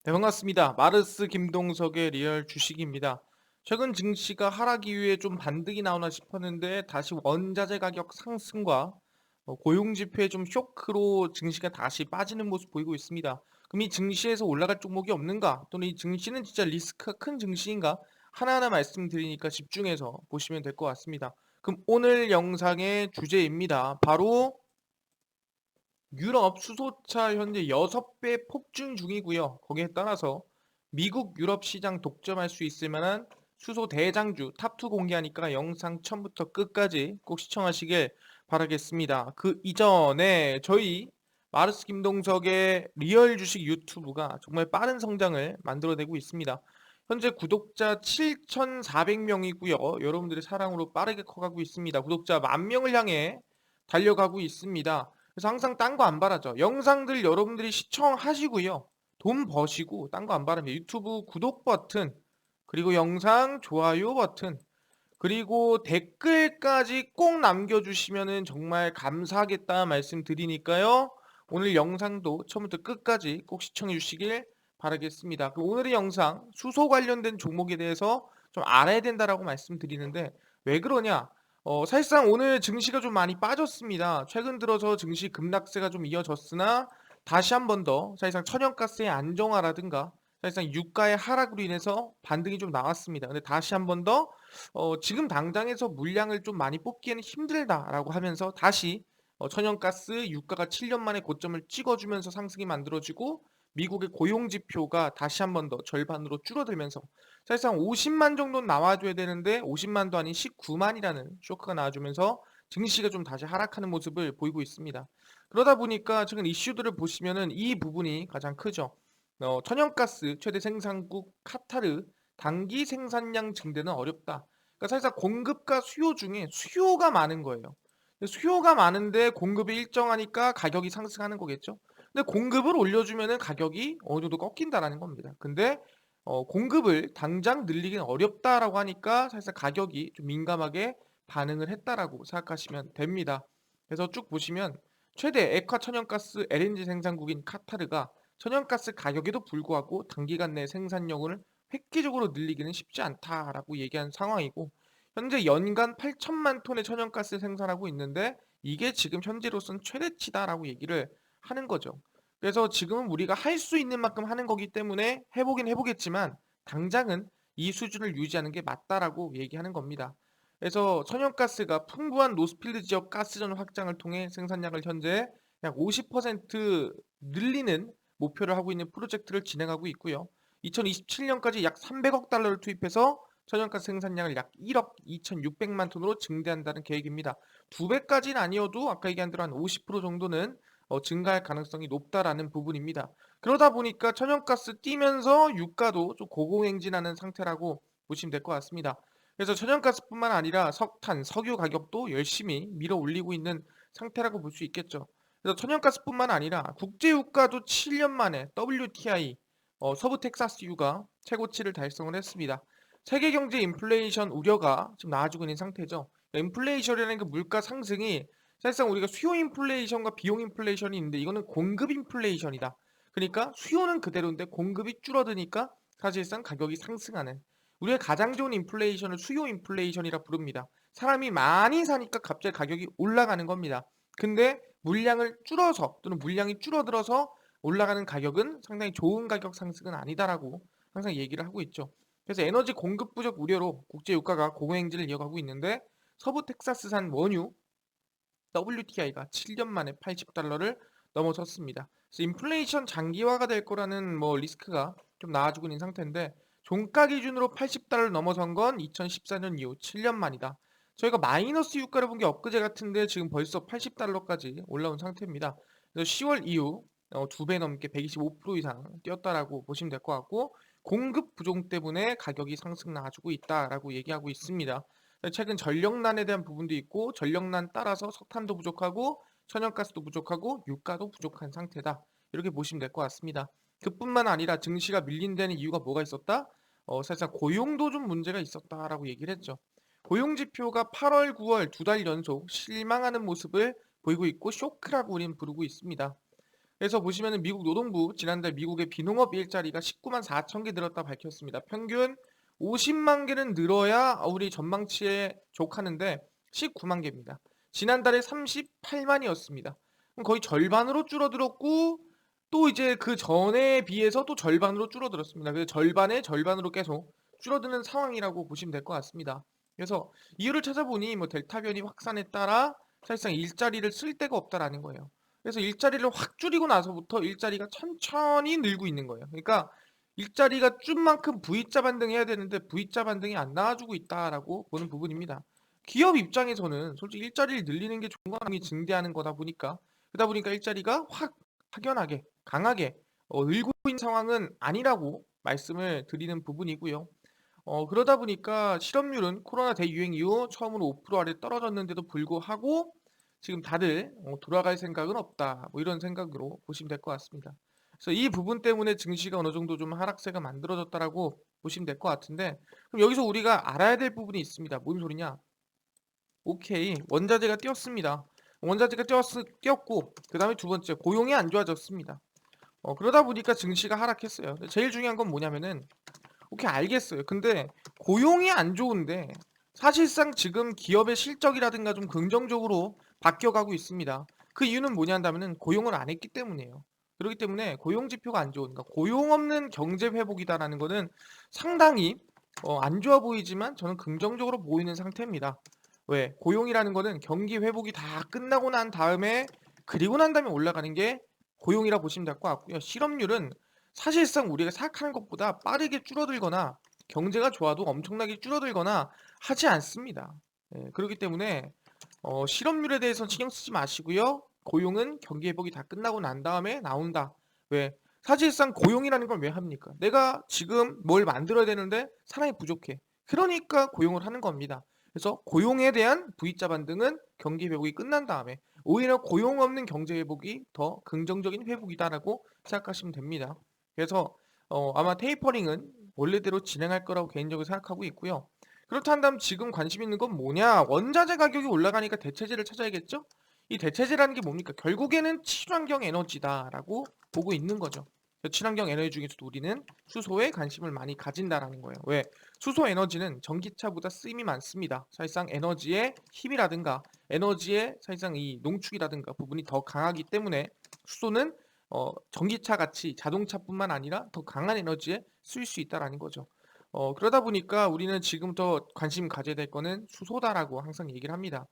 네, 반갑습니다. 마르스 김동석의 리얼 주식입니다. 최근 증시가 하락 이후에 좀 반등이 나오나 싶었는데 다시 원자재 가격 상승과 고용 지표의 좀 쇼크로 증시가 다시 빠지는 모습 보이고 있습니다. 그럼 이 증시에서 올라갈 종목이 없는가? 또는 이 증시는 진짜 리스크가 큰 증시인가? 하나하나 말씀드리니까 집중해서 보시면 될 것 같습니다. 그럼 오늘 영상의 주제입니다. 바로 유럽 수소차 현재 6배 폭증 중이고요. 거기에 따라서 미국 유럽 시장 독점할 수 있을 만한 수소 대장주 탑2 공개하니까 영상 처음부터 끝까지 꼭 시청하시길 바라겠습니다. 그 이전에 저희 마르스 김동석의 리얼 주식 유튜브가 정말 빠른 성장을 만들어내고 있습니다. 현재 구독자 7,400명이고요. 여러분들의 사랑으로 빠르게 커가고 있습니다. 구독자 10,000명을 향해 달려가고 있습니다. 그래서 항상 딴 거 안 바라죠. 영상들 여러분들이 시청하시고요. 돈 버시고 딴 거 안 바랍니다. 유튜브 구독 버튼, 그리고 영상 좋아요 버튼, 그리고 댓글까지 꼭 남겨주시면은 정말 감사하겠다 말씀드리니까요. 오늘 영상도 처음부터 끝까지 꼭 시청해 주시길 바라겠습니다. 그럼 오늘의 영상 수소 관련된 종목에 대해서 좀 알아야 된다라고 말씀드리는데 왜 그러냐? 사실상 오늘 증시가 좀 많이 빠졌습니다. 최근 들어서 증시 급락세가 좀 이어졌으나 다시 한 번 더 사실상 천연가스의 안정화라든가 사실상 유가의 하락으로 인해서 반등이 좀 나왔습니다. 근데 다시 한 번 더 지금 당장에서 물량을 좀 많이 뽑기에는 힘들다라고 하면서 다시 천연가스 유가가 7년 만에 고점을 찍어주면서 상승이 만들어지고 미국의 고용 지표가 다시 한 번 더 절반으로 줄어들면서 사실상 50만 정도는 나와줘야 되는데 50만도 아닌 19만이라는 쇼크가 나와주면서 증시가 좀 다시 하락하는 모습을 보이고 있습니다. 그러다 보니까 최근 이슈들을 보시면은 이 부분이 가장 크죠. 천연가스 최대 생산국 카타르 단기 생산량 증대는 어렵다. 그러니까 사실상 공급과 수요 중에 수요가 많은 거예요. 수요가 많은데 공급이 일정하니까 가격이 상승하는 거겠죠. 근데 공급을 올려주면은 가격이 어느 정도 꺾인다라는 겁니다. 근데 공급을 당장 늘리기는 어렵다라고 하니까 사실상 가격이 좀 민감하게 반응을 했다라고 생각하시면 됩니다. 그래서 쭉 보시면 최대 액화 천연가스 LNG 생산국인 카타르가 천연가스 가격에도 불구하고 단기간 내 생산량을 획기적으로 늘리기는 쉽지 않다라고 얘기한 상황이고 현재 연간 8천만 톤의 천연가스 생산하고 있는데 이게 지금 현재로서는 최대치다라고 얘기를 하는 거죠. 그래서 지금은 우리가 할 수 있는 만큼 하는 거기 때문에 해보긴 해보겠지만 당장은 이 수준을 유지하는 게 맞다라고 얘기하는 겁니다. 그래서 천연가스가 풍부한 노스필드 지역 가스전 확장을 통해 생산량을 현재 약 50% 늘리는 목표를 하고 있는 프로젝트를 진행하고 있고요. 2027년까지 약 300억 달러를 투입해서 천연가스 생산량을 약 1억 2,600만 톤으로 증대한다는 계획입니다. 두 배까지는 아니어도 아까 얘기한 대로 한 50% 정도는 증가할 가능성이 높다라는 부분입니다. 그러다 보니까 천연가스 뛰면서 유가도 좀 고공행진하는 상태라고 보시면 될 것 같습니다. 그래서 천연가스뿐만 아니라 석탄, 석유 가격도 열심히 밀어 올리고 있는 상태라고 볼 수 있겠죠. 그래서 천연가스뿐만 아니라 국제유가도 7년 만에 WTI 서부 텍사스유가 최고치를 달성을 했습니다. 세계 경제 인플레이션 우려가 지금 나아지고 있는 상태죠. 그러니까 인플레이션이라는 그 물가 상승이 사실상 우리가 수요 인플레이션과 비용 인플레이션이 있는데 이거는 공급 인플레이션이다. 그러니까 수요는 그대로인데 공급이 줄어드니까 사실상 가격이 상승하는 우리가 가장 좋은 인플레이션을 수요 인플레이션이라 부릅니다. 사람이 많이 사니까 갑자기 가격이 올라가는 겁니다. 근데 물량을 줄어서 또는 물량이 줄어들어서 올라가는 가격은 상당히 좋은 가격 상승은 아니다라고 항상 얘기를 하고 있죠. 그래서 에너지 공급 부족 우려로 국제 유가가 고공행진을 이어가고 있는데 서부 텍사스산 원유 WTI가 7년 만에 80달러를 넘어섰습니다. 그래서 인플레이션 장기화가 될 거라는 리스크가 좀 나아지고 있는 상태인데 종가 기준으로 80달러를 넘어선 건 2014년 이후 7년 만이다. 저희가 마이너스 유가를 본 게 엊그제 같은데 지금 벌써 80달러까지 올라온 상태입니다. 그래서 10월 이후 2배 넘게 125% 이상 뛰었다라고 보시면 될 것 같고 공급 부족 때문에 가격이 상승 나아지고 있다라고 얘기하고 있습니다. 최근 전력난에 대한 부분도 있고 전력난 따라서 석탄도 부족하고 천연가스도 부족하고 유가도 부족한 상태다. 이렇게 보시면 될 것 같습니다. 그뿐만 아니라 증시가 밀린 데는 이유가 뭐가 있었다? 사실상 고용도 좀 문제가 있었다라고 얘기를 했죠. 고용 지표가 8월, 9월 두 달 연속 실망하는 모습을 보이고 있고 쇼크라고 우리는 부르고 있습니다. 그래서 보시면은 미국 노동부 지난달 미국의 비농업 일자리가 19만 4천 개 늘었다 밝혔습니다. 평균 50만 개는 늘어야 우리 전망치에 족하는데 19만 개입니다. 지난달에 38만이었습니다. 그럼 거의 절반으로 줄어들었고 또 이제 그 전에 비해서 또 절반으로 줄어들었습니다. 그래서 절반의 절반으로 계속 줄어드는 상황이라고 보시면 될 것 같습니다. 그래서 이유를 찾아보니 뭐 델타 변이 확산에 따라 사실상 일자리를 쓸 데가 없다라는 거예요. 그래서 일자리를 확 줄이고 나서부터 일자리가 천천히 늘고 있는 거예요. 그러니까 일자리가 준 만큼 V자 반등해야 되는데 V자 반등이 안 나와주고 있다라고 보는 부분입니다. 기업 입장에서는 솔직히 일자리를 늘리는 게 좋은 거이 증대하는 거다 보니까 그러다 보니까 일자리가 확 확연하게 강하게 늘고 있는 상황은 아니라고 말씀을 드리는 부분이고요. 그러다 보니까 실업률은 코로나 대유행 이후 처음으로 5% 아래 떨어졌는데도 불구하고 지금 다들 돌아갈 생각은 없다. 뭐 이런 생각으로 보시면 될 것 같습니다. 그래서 이 부분 때문에 증시가 어느 정도 좀 하락세가 만들어졌다라고 보시면 될 것 같은데 그럼 여기서 우리가 알아야 될 부분이 있습니다. 뭔 소리냐? 오케이. 원자재가 뛰었습니다. 원자재가 뛰었고 그 다음에 두 번째 고용이 안 좋아졌습니다. 그러다 보니까 증시가 하락했어요. 제일 중요한 건 뭐냐면은 오케이 알겠어요. 근데 고용이 안 좋은데 사실상 지금 기업의 실적이라든가 좀 긍정적으로 바뀌어가고 있습니다. 그 이유는 뭐냐 한다면은 고용을 안 했기 때문이에요. 그렇기 때문에 고용 지표가 안 좋은, 그러니까 고용 없는 경제 회복이다라는 거는 상당히 안 좋아 보이지만 저는 긍정적으로 보이는 상태입니다. 왜? 고용이라는 거는 경기 회복이 다 끝나고 난 다음에 그리고 난 다음에 올라가는 게 고용이라 보시면 될 것 같고요. 실업률은 사실상 우리가 생각하는 것보다 빠르게 줄어들거나 경제가 좋아도 엄청나게 줄어들거나 하지 않습니다. 그렇기 때문에 실업률에 대해서 신경 쓰지 마시고요. 고용은 경기 회복이 다 끝나고 난 다음에 나온다. 왜? 사실상 고용이라는 걸 왜 합니까? 내가 지금 뭘 만들어야 되는데 사람이 부족해. 그러니까 고용을 하는 겁니다. 그래서 고용에 대한 V자 반등은 경기 회복이 끝난 다음에 오히려 고용 없는 경제 회복이 더 긍정적인 회복이다라고 생각하시면 됩니다. 그래서 아마 테이퍼링은 원래대로 진행할 거라고 개인적으로 생각하고 있고요. 그렇다면 지금 관심 있는 건 뭐냐? 원자재 가격이 올라가니까 대체재를 찾아야겠죠? 이 대체재라는 게 뭡니까? 결국에는 친환경 에너지다라고 보고 있는 거죠. 친환경 에너지 중에서도 우리는 수소에 관심을 많이 가진다라는 거예요. 왜? 수소 에너지는 전기차보다 쓰임이 많습니다. 사실상 에너지의 힘이라든가 에너지의 사실상 이 농축이라든가 부분이 더 강하기 때문에 수소는 전기차 같이 자동차뿐만 아니라 더 강한 에너지에 쓰일 수 있다라는 거죠. 그러다 보니까 우리는 지금부터 관심 가져야 될 거는 수소다라고 항상 얘기를 합니다.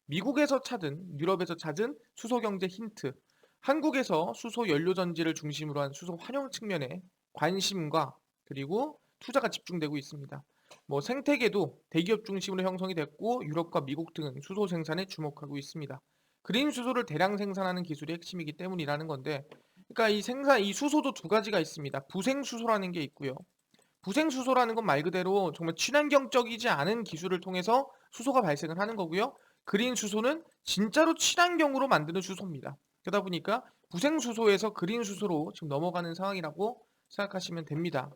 미국에서 찾은, 유럽에서 찾은 수소 경제 힌트, 한국에서 수소 연료 전지를 중심으로 한 수소 환영 측면에 관심과 그리고 투자가 집중되고 있습니다. 뭐 생태계도 대기업 중심으로 형성이 됐고 유럽과 미국 등은 수소 생산에 주목하고 있습니다. 그린 수소를 대량 생산하는 기술이 핵심이기 때문이라는 건데, 그러니까 이 수소도 두 가지가 있습니다. 부생 수소라는 게 있고요. 부생 수소라는 건 말 그대로 정말 친환경적이지 않은 기술을 통해서 수소가 발생을 하는 거고요. 그린 수소는 진짜로 친환경으로 만드는 수소입니다. 그러다 보니까 부생 수소에서 그린 수소로 지금 넘어가는 상황이라고 생각하시면 됩니다.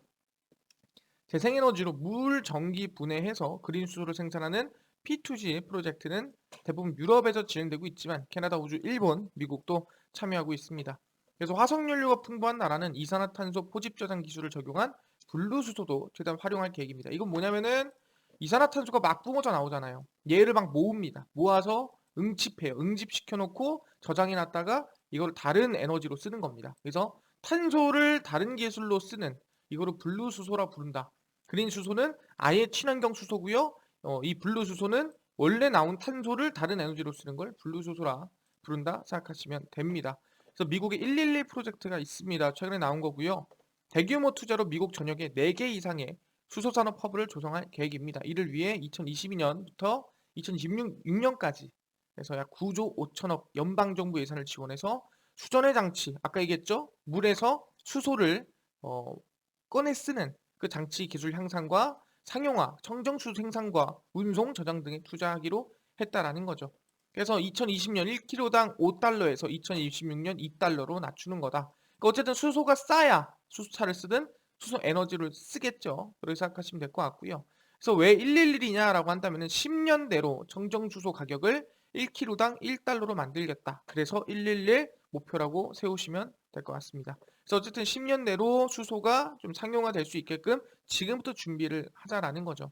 재생에너지로 물, 전기 분해해서 그린 수소를 생산하는 P2G 프로젝트는 대부분 유럽에서 진행되고 있지만 캐나다, 호주, 일본, 미국도 참여하고 있습니다. 그래서 화석연료가 풍부한 나라는 이산화탄소 포집 저장 기술을 적용한 분루수소도 최대한 활용할 계획입니다. 이건 뭐냐면은 이산화탄소가 막 뿜어져 나오잖아요. 얘를 막 모읍니다. 모아서 응집해요. 응집시켜 놓고 저장해 놨다가 이걸 다른 에너지로 쓰는 겁니다. 그래서 탄소를 다른 기술로 쓰는 이거를 분루수소라 부른다. 그린 수소는 아예 친환경 수소고요. 이 블루 수소는 원래 나온 탄소를 다른 에너지로 쓰는 걸 블루 수소라 부른다 생각하시면 됩니다. 그래서 미국의 111 프로젝트가 있습니다. 최근에 나온 거고요. 대규모 투자로 미국 전역에 4개 이상의 수소산업 허브를 조성할 계획입니다. 이를 위해 2022년부터 2026년까지 그래서 약 9조 5천억 연방정부 예산을 지원해서 수전의 장치, 아까 얘기했죠? 물에서 수소를 꺼내 쓰는 그 장치 기술 향상과 상용화, 청정수 생산과 운송, 저장 등에 투자하기로 했다라는 거죠. 그래서 2020년 1kg당 5달러에서 2026년 2달러로 낮추는 거다. 그러니까 어쨌든 수소가 싸야 수소차를 쓰든 수소 에너지를 쓰겠죠. 그렇게 생각하시면 될 것 같고요. 그래서 왜 111이냐라고 한다면 10년대로 청정수소 가격을 1kg당 1달러로 만들겠다. 그래서 111 목표라고 세우시면 될 것 같습니다. 그래서 어쨌든 10년 내로 수소가 좀 상용화될 수 있게끔 지금부터 준비를 하자라는 거죠.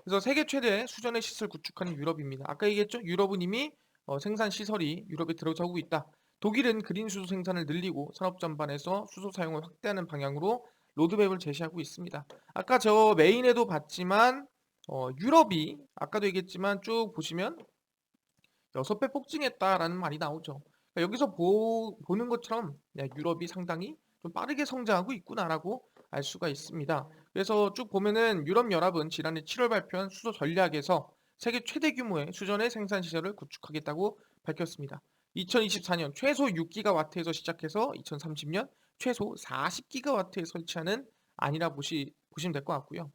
그래서 세계 최대 수전의 시설 구축하는 유럽입니다. 아까 얘기했죠? 유럽은 이미 생산 시설이 유럽에 들어서고 있다. 독일은 그린 수소 생산을 늘리고 산업 전반에서 수소 사용을 확대하는 방향으로 로드맵을 제시하고 있습니다. 아까 저 메인에도 봤지만 유럽이 아까도 얘기했지만 쭉 보시면 6배 폭증했다라는 말이 나오죠. 그러니까 여기서 보는 것처럼 유럽이 상당히 좀 빠르게 성장하고 있구나라고 알 수가 있습니다. 그래서 쭉 보면은 유럽연합은 지난해 7월 발표한 수소 전략에서 세계 최대 규모의 수전의 생산 시설을 구축하겠다고 밝혔습니다. 2024년 최소 6기가와트에서 시작해서 2030년 최소 40기가와트에 설치하는 안이라 보시면 될 것 같고요.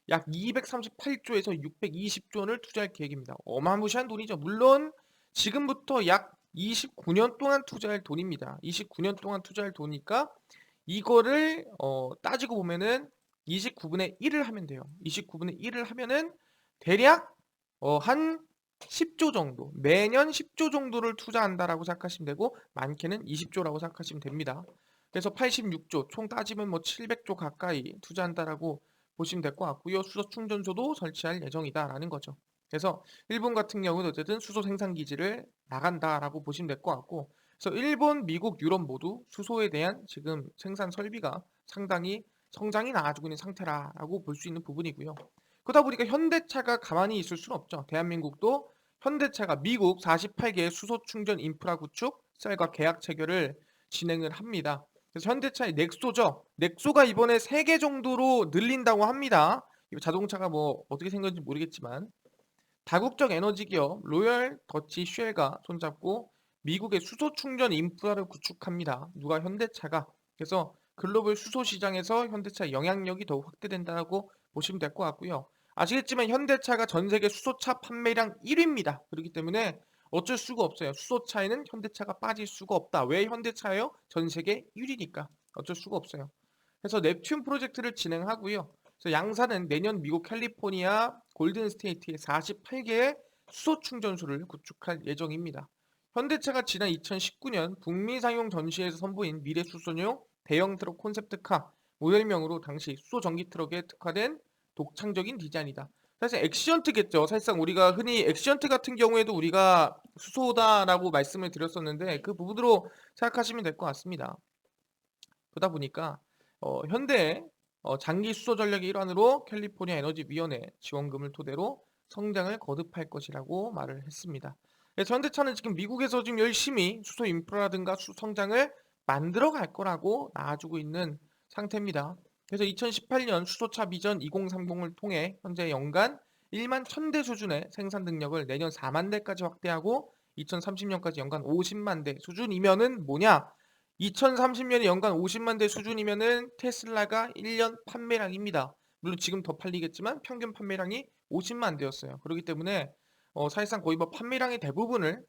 약 238조에서 620조 원을 투자할 계획입니다. 어마무시한 돈이죠. 물론 지금부터 약 29년 동안 투자할 돈입니다. 29년 동안 투자할 돈이니까 이거를 따지고 보면은 29분의 1을 하면 돼요. 29분의 1을 하면은 대략 한 10조 정도, 매년 10조 정도를 투자한다라고 생각하시면 되고 많게는 20조라고 생각하시면 됩니다. 그래서 86조, 총 따지면 뭐 700조 가까이 투자한다라고 보시면 될 것 같고요. 수소 충전소도 설치할 예정이다라는 거죠. 그래서 일본 같은 경우는 어쨌든 수소 생산 기지를 나간다라고 보시면 될 것 같고, 그래서 일본, 미국, 유럽 모두 수소에 대한 지금 생산 설비가 상당히 성장이 나아지고 있는 상태라고 볼 수 있는 부분이고요. 그러다 보니까 현대차가 가만히 있을 수는 없죠. 대한민국도 현대차가 미국 48개의 수소 충전 인프라 구축 셀과 계약 체결을 진행을 합니다. 그래서 현대차의 넥소죠. 넥소가 이번에 3개 정도로 늘린다고 합니다. 자동차가 뭐 어떻게 생겼는지 모르겠지만 다국적 에너지 기업 로열 더치 쉘과 손잡고 미국의 수소 충전 인프라를 구축합니다. 누가 현대차가. 그래서 글로벌 수소 시장에서 현대차의 영향력이 더욱 확대된다고 보시면 될 것 같고요. 아시겠지만 현대차가 전 세계 수소차 판매량 1위입니다. 그렇기 때문에 어쩔 수가 없어요. 수소차에는 현대차가 빠질 수가 없다. 왜 현대차예요? 전 세계 1위니까. 어쩔 수가 없어요. 그래서 넵튠 프로젝트를 진행하고요. 그래서 양사는 내년 미국 캘리포니아 골든 스테이트에 48개의 수소 충전소를 구축할 예정입니다. 현대차가 지난 2019년 북미 상용 전시회에서 선보인 미래 수소용 대형 트럭 콘셉트카 모델명으로 당시 수소 전기 트럭에 특화된 독창적인 디자인이다. 사실 엑시언트겠죠. 사실상 우리가 흔히 엑시언트 같은 경우에도 우리가 수소다라고 말씀을 드렸었는데 그 부분으로 생각하시면 될 것 같습니다. 그러다 보니까 현대의 장기 수소 전략의 일환으로 캘리포니아 에너지 위원회 지원금을 토대로 성장을 거듭할 것이라고 말을 했습니다. 그래서 현대차는 지금 미국에서 지금 열심히 수소 인프라라든가 수소 성장을 만들어 갈 거라고 나아주고 있는 상태입니다. 그래서 2018년 수소차 비전 2030을 통해 현재 연간 1만 1000대 수준의 생산 능력을 내년 4만 대까지 확대하고 2030년까지 연간 50만 대 수준이면은 뭐냐? 2030년에 연간 50만 대 수준이면은 테슬라가 1년 판매량입니다. 물론 지금 더 팔리겠지만 평균 판매량이 50만 대였어요. 그렇기 때문에 사실상 거의 뭐 판매량의 대부분을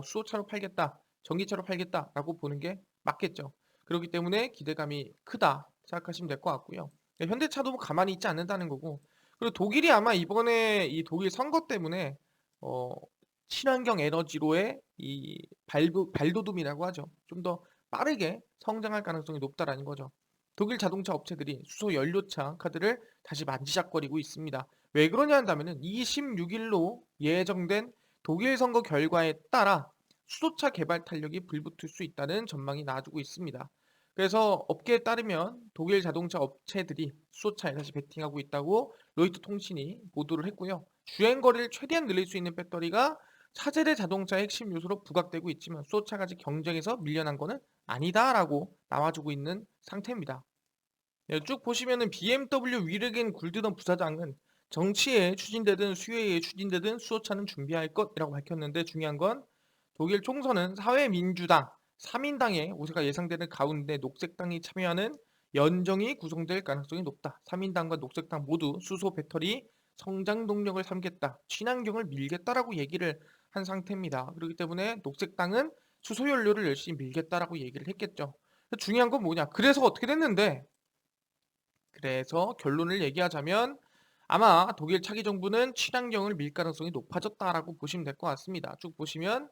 수소차로 팔겠다, 전기차로 팔겠다라고 보는 게 맞겠죠. 그렇기 때문에 기대감이 크다 생각하시면 될 것 같고요. 현대차도 뭐 가만히 있지 않는다는 거고, 그리고 독일이 아마 이번에 이 독일 선거 때문에 어, 친환경 에너지로의 이 발돋움이라고 하죠. 좀더 빠르게 성장할 가능성이 높다라는 거죠. 독일 자동차 업체들이 수소 연료차 카드를 다시 만지작거리고 있습니다. 왜 그러냐 한다면은 26일로 예정된 독일 선거 결과에 따라 수소차 개발 탄력이 불붙을 수 있다는 전망이 나와주고 있습니다. 그래서 업계에 따르면 독일 자동차 업체들이 수소차에 다시 베팅하고 있다고 로이터 통신이 보도를 했고요. 주행 거리를 최대한 늘릴 수 있는 배터리가 차세대 자동차의 핵심 요소로 부각되고 있지만 수소차가 아직 경쟁에서 밀려난 거는 아니다라고 나와주고 있는 상태입니다. 네, 쭉 보시면은 BMW 위르겐 굴드던 부사장은 정치에 추진되든 수요에 추진되든 수소차는 준비할 것이라고 밝혔는데 중요한 건 독일 총선은 사회민주당, 3인당의 우세가 예상되는 가운데 녹색당이 참여하는 연정이 구성될 가능성이 높다. 3인당과 녹색당 모두 수소 배터리 성장 동력을 삼겠다. 친환경을 밀겠다라고 얘기를 한 상태입니다. 그렇기 때문에 녹색당은 수소 연료를 열심히 밀겠다라고 얘기를 했겠죠. 중요한 건 뭐냐? 그래서 어떻게 됐는데? 그래서 결론을 얘기하자면 아마 독일 차기 정부는 친환경을 밀 가능성이 높아졌다라고 보시면 될 것 같습니다. 쭉 보시면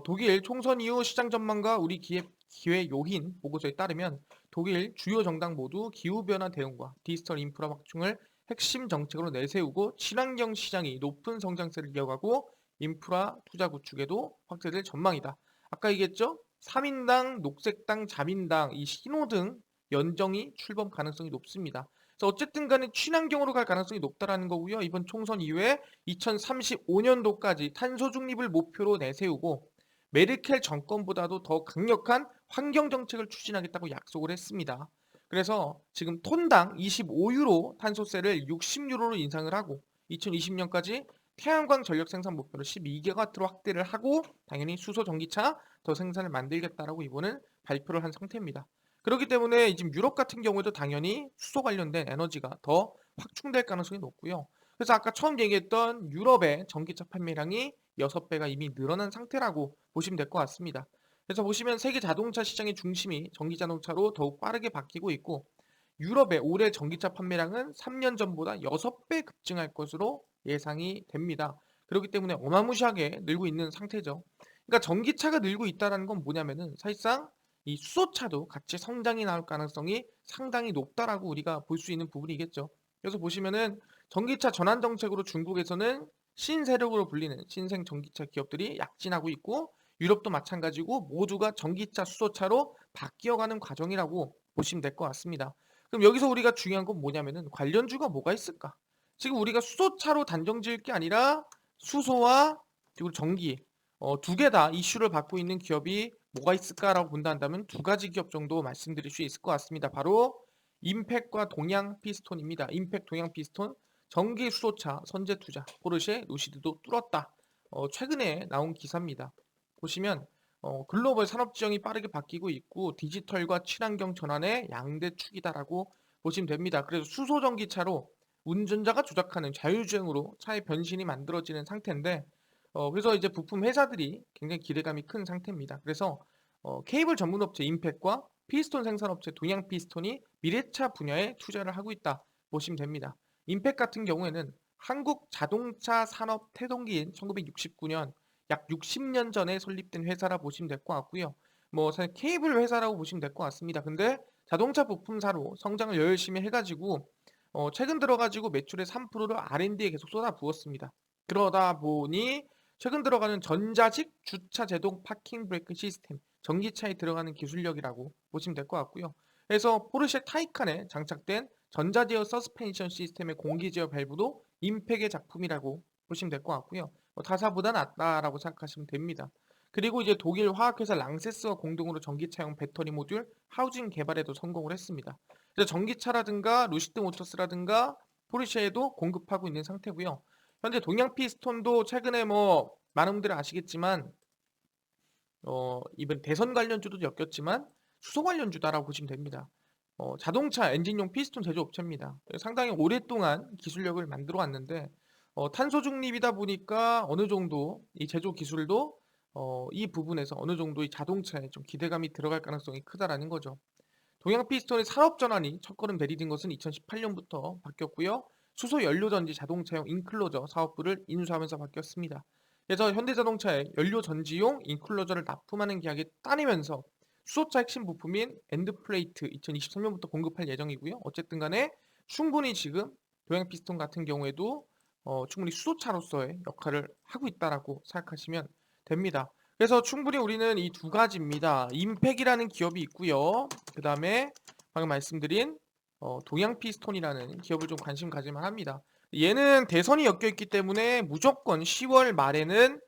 독일 총선 이후 시장 전망과 우리 기회 요인 보고서에 따르면 독일 주요 정당 모두 기후변화 대응과 디지털 인프라 확충을 핵심 정책으로 내세우고 친환경 시장이 높은 성장세를 이어가고 인프라 투자 구축에도 확대될 전망이다. 아까 얘기했죠? 3인당, 녹색당, 자민당 이 신호등 연정이 출범 가능성이 높습니다. 그래서 어쨌든 간에 친환경으로 갈 가능성이 높다라는 거고요. 이번 총선 이후에 2035년도까지 탄소 중립을 목표로 내세우고 메르켈 정권보다도 더 강력한 환경 정책을 추진하겠다고 약속을 했습니다. 그래서 지금 톤당 25유로 탄소세를 60유로로 인상을 하고 2020년까지 태양광 전력 생산 목표를 12기가와트로 확대를 하고 당연히 수소 전기차 더 생산을 만들겠다라고 이번은 발표를 한 상태입니다. 그렇기 때문에 지금 유럽 같은 경우에도 당연히 수소 관련된 에너지가 더 확충될 가능성이 높고요. 그래서 아까 처음 얘기했던 유럽의 전기차 판매량이 6배가 이미 늘어난 상태라고 보시면 될 것 같습니다. 그래서 보시면 세계 자동차 시장의 중심이 전기 자동차로 더욱 빠르게 바뀌고 있고 유럽의 올해 전기차 판매량은 3년 전보다 6배 급증할 것으로 예상이 됩니다. 그렇기 때문에 어마무시하게 늘고 있는 상태죠. 그러니까 전기차가 늘고 있다는 건 뭐냐면은 사실상 이 수소차도 같이 성장이 나올 가능성이 상당히 높다라고 우리가 볼 수 있는 부분이겠죠. 그래서 보시면은 전기차 전환 정책으로 중국에서는 신세력으로 불리는 신생 전기차 기업들이 약진하고 있고 유럽도 마찬가지고 모두가 전기차 수소차로 바뀌어가는 과정이라고 보시면 될 것 같습니다. 그럼 여기서 우리가 중요한 건 뭐냐면은 관련주가 뭐가 있을까? 지금 우리가 수소차로 단정 지을 게 아니라 수소와 그리고 전기 두 개 다 이슈를 받고 있는 기업이 뭐가 있을까라고 본다면 두 가지 기업 정도 말씀드릴 수 있을 것 같습니다. 바로 임팩과 동양 피스톤입니다. 임팩 동양 피스톤 전기 수소차 선제 투자 포르쉐 루시드도 뚫었다. 최근에 나온 기사입니다. 보시면 글로벌 산업 지형이 빠르게 바뀌고 있고 디지털과 친환경 전환의 양대 축이다라고 보시면 됩니다. 그래서 수소 전기차로 운전자가 조작하는 자율주행으로 차의 변신이 만들어지는 상태인데 그래서 이제 부품 회사들이 굉장히 기대감이 큰 상태입니다. 그래서 케이블 전문 업체 임팩과 피스톤 생산업체 동양 피스톤이 미래차 분야에 투자를 하고 있다 보시면 됩니다. 임팩 같은 경우에는 한국 자동차 산업 태동기인 1969년 약 60년 전에 설립된 회사라 보시면 될 것 같고요. 뭐 사실 케이블 회사라고 보시면 될 것 같습니다. 근데 자동차 부품사로 성장을 열심히 해가지고 최근 들어가지고 매출의 3%를 R&D에 계속 쏟아부었습니다. 그러다 보니 최근 들어가는 전자식 주차 제동 파킹 브레이크 시스템 전기차에 들어가는 기술력이라고 보시면 될 것 같고요. 그래서 포르쉐 타이칸에 장착된 전자제어 서스펜션 시스템의 공기제어 밸브도 임팩의 작품이라고 보시면 될 것 같고요. 타사보다 낫다라고 생각하시면 됩니다. 그리고 이제 독일 화학회사 랑세스와 공동으로 전기차용 배터리 모듈 하우징 개발에도 성공을 했습니다. 그래서 전기차라든가 루시드 모터스라든가 포르쉐에도 공급하고 있는 상태고요. 현재 동양 피스톤도 최근에 뭐 많은 분들이 아시겠지만 이번 대선 관련주도 엮였지만 수소 관련주다라고 보시면 됩니다. 자동차 엔진용 피스톤 제조업체입니다. 상당히 오랫동안 기술력을 만들어 왔는데 탄소 중립이다 보니까 어느 정도 이 제조 기술도 이 부분에서 어느 정도 이 자동차에 좀 기대감이 들어갈 가능성이 크다라는 거죠. 동양 피스톤의 산업 전환이 첫걸음 내디딘 것은 2018년부터 바뀌었고요. 수소 연료 전지 자동차용 인클로저 사업부를 인수하면서 바뀌었습니다. 그래서 현대자동차에 연료 전지용 인클로저를 납품하는 계약에 따내면서 수소차 핵심 부품인 엔드플레이트 2023년부터 공급할 예정이고요. 어쨌든 간에 충분히 지금 동양 피스톤 같은 경우에도 충분히 수소차로서의 역할을 하고 있다라고 생각하시면 됩니다. 그래서 충분히 우리는 이 두 가지입니다. 임팩이라는 기업이 있고요. 그 다음에 방금 말씀드린 동양 피스톤이라는 기업을 좀 관심 가질만 합니다. 얘는 대선이 엮여 있기 때문에 무조건 10월 말에는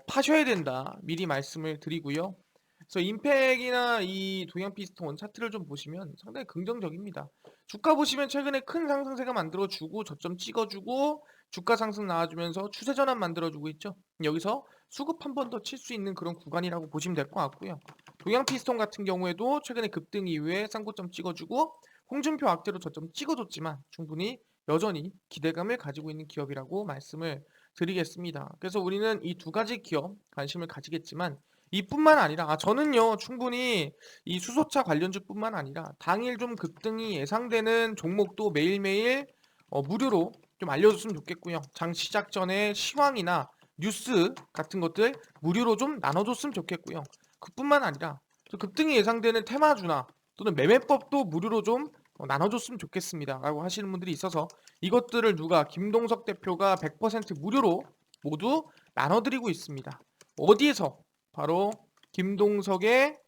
파셔야 된다. 미리 말씀을 드리고요. 그래서 임팩이나 이 동양 피스톤 차트를 좀 보시면 상당히 긍정적입니다. 주가 보시면 최근에 큰 상승세가 만들어주고 저점 찍어주고 주가 상승 나와주면서 추세 전환 만들어주고 있죠. 여기서 수급 한 번 더 칠 수 있는 그런 구간이라고 보시면 될 것 같고요. 동양 피스톤 같은 경우에도 최근에 급등 이후에 쌍고점 찍어주고 홍준표 악재로 저점 찍어줬지만 충분히 여전히 기대감을 가지고 있는 기업이라고 말씀을 드리겠습니다. 그래서 우리는 이 두 가지 기업 관심을 가지겠지만 이뿐만 아니라 저는요 충분히 이 수소차 관련주뿐만 아니라 당일 좀 급등이 예상되는 종목도 매일매일 무료로 좀 알려줬으면 좋겠고요. 장 시작 전에 시황이나 뉴스 같은 것들 무료로 좀 나눠줬으면 좋겠고요. 그뿐만 아니라 급등이 예상되는 테마주나 또는 매매법도 무료로 좀 나눠줬으면 좋겠습니다 라고 하시는 분들이 있어서 이것들을 누가 김동석 대표가 100% 무료로 모두 나눠드리고 있습니다. 어디에서? 바로 김동석의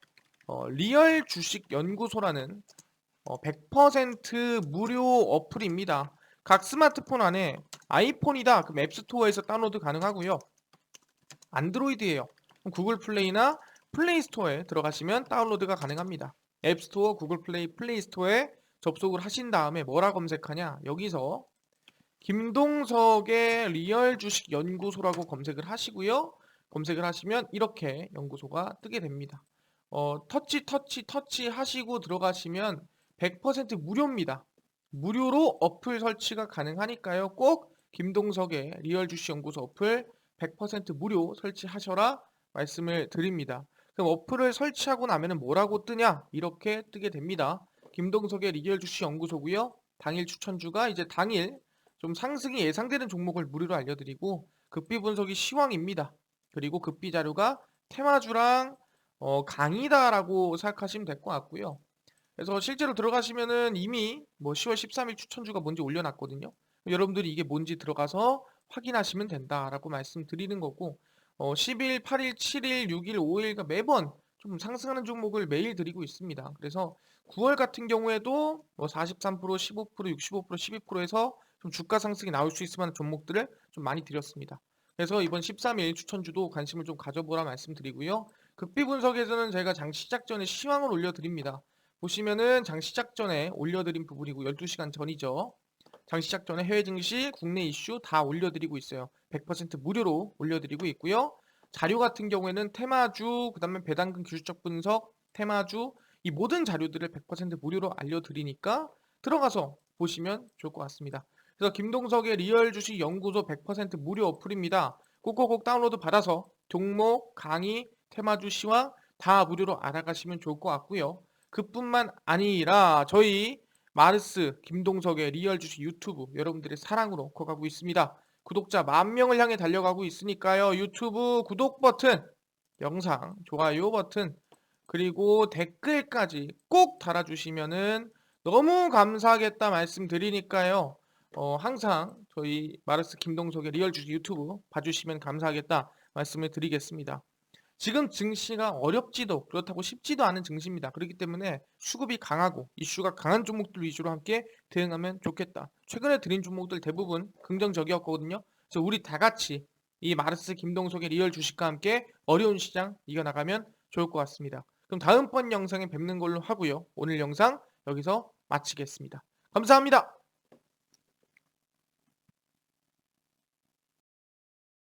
리얼 주식 연구소라는 100% 무료 어플입니다. 각 스마트폰 안에 아이폰이다 그럼 앱스토어에서 다운로드 가능하고요. 안드로이드예요. 그럼 구글 플레이나 플레이 스토어에 들어가시면 다운로드가 가능합니다. 앱스토어, 구글 플레이, 플레이 스토어에 접속을 하신 다음에 뭐라 검색하냐? 여기서 김동석의 리얼 주식 연구소라고 검색을 하시고요. 검색을 하시면 이렇게 연구소가 뜨게 됩니다. 터치 하시고 들어가시면 100% 무료입니다. 무료로 어플 설치가 가능하니까요. 꼭 김동석의 리얼 주식 연구소 어플 100% 무료 설치하셔라 말씀을 드립니다. 그럼 어플을 설치하고 나면 뭐라고 뜨냐? 이렇게 뜨게 됩니다. 김동석의 리얼 주식 연구소고요. 당일 추천주가 이제 당일 좀 상승이 예상되는 종목을 무료로 알려드리고 급비 분석이 시황입니다. 그리고 급비 자료가 테마주랑 강의다라고 생각하시면 될 것 같고요. 그래서 실제로 들어가시면은 이미 뭐 10월 13일 추천주가 뭔지 올려놨거든요. 여러분들이 이게 뭔지 들어가서 확인하시면 된다라고 말씀드리는 거고 10일, 8일, 7일, 6일, 5일 매번 좀 상승하는 종목을 매일 드리고 있습니다. 그래서 9월 같은 경우에도 뭐 43%, 15%, 65%, 12%에서 좀 주가 상승이 나올 수 있을 만한 종목들을 좀 많이 드렸습니다. 그래서 이번 13일 추천주도 관심을 좀 가져보라 말씀드리고요. 급비 분석에서는 제가 장 시작 전에 시황을 올려드립니다. 보시면은 장 시작 전에 올려드린 부분이고 12시간 전이죠. 장 시작 전에 해외 증시, 국내 이슈 다 올려드리고 있어요. 100% 무료로 올려드리고 있고요. 자료 같은 경우에는 테마주, 그 다음에 배당금 기술적 분석, 테마주 이 모든 자료들을 100% 무료로 알려드리니까 들어가서 보시면 좋을 것 같습니다. 그래서 김동석의 리얼 주식 연구소 100% 무료 어플입니다. 꼭꼭꼭 다운로드 받아서 종목, 강의, 테마주 시황 다 무료로 알아가시면 좋을 것 같고요. 그뿐만 아니라 저희 마르스 김동석의 리얼 주식 유튜브 여러분들의 사랑으로 커가고 있습니다. 구독자 10,000명을 향해 달려가고 있으니까요. 유튜브 구독 버튼, 영상 좋아요 버튼 그리고 댓글까지 꼭 달아주시면은 너무 감사하겠다 말씀드리니까요. 항상 저희 마르스 김동석의 리얼 주식 유튜브 봐주시면 감사하겠다 말씀을 드리겠습니다. 지금 증시가 어렵지도 그렇다고 쉽지도 않은 증시입니다. 그렇기 때문에 수급이 강하고 이슈가 강한 종목들 위주로 함께 대응하면 좋겠다. 최근에 드린 종목들 대부분 긍정적이었거든요. 그래서 우리 다 같이 이 마르스 김동석의 리얼 주식과 함께 어려운 시장 이겨나가면 좋을 것 같습니다. 그럼 다음번 영상에 뵙는 걸로 하고요. 오늘 영상 여기서 마치겠습니다. 감사합니다.